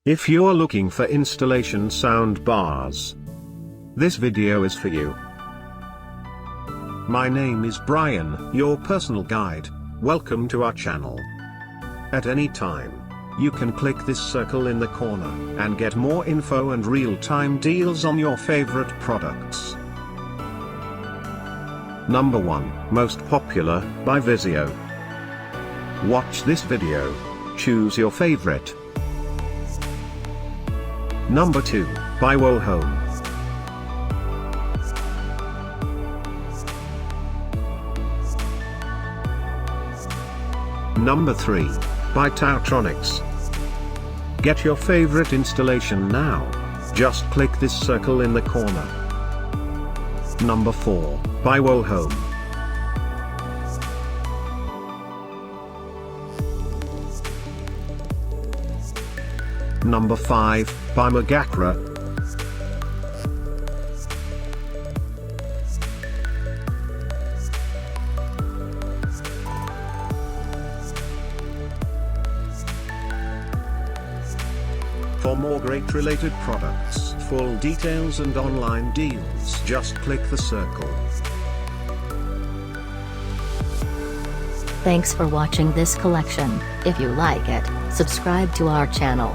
If you're looking for installation sound bars, this video is for you. My name is Brian, your personal guide. Welcome to our channel. At any time, you can click this circle in the corner and get more info and real-time deals on your favorite products. Number 1, Most Popular, by VIZIO. Watch this video. Choose your favorite. Number 2, by Wohome. Number 3, by TaoTronics. Get your favorite installation now. Just click this circle in the corner. Number 4, by Wohome. Number 5, by MEGACRA. For more great related products, full details and online deals, just click the circle. Thanks for watching this collection. If you like it, subscribe to our channel.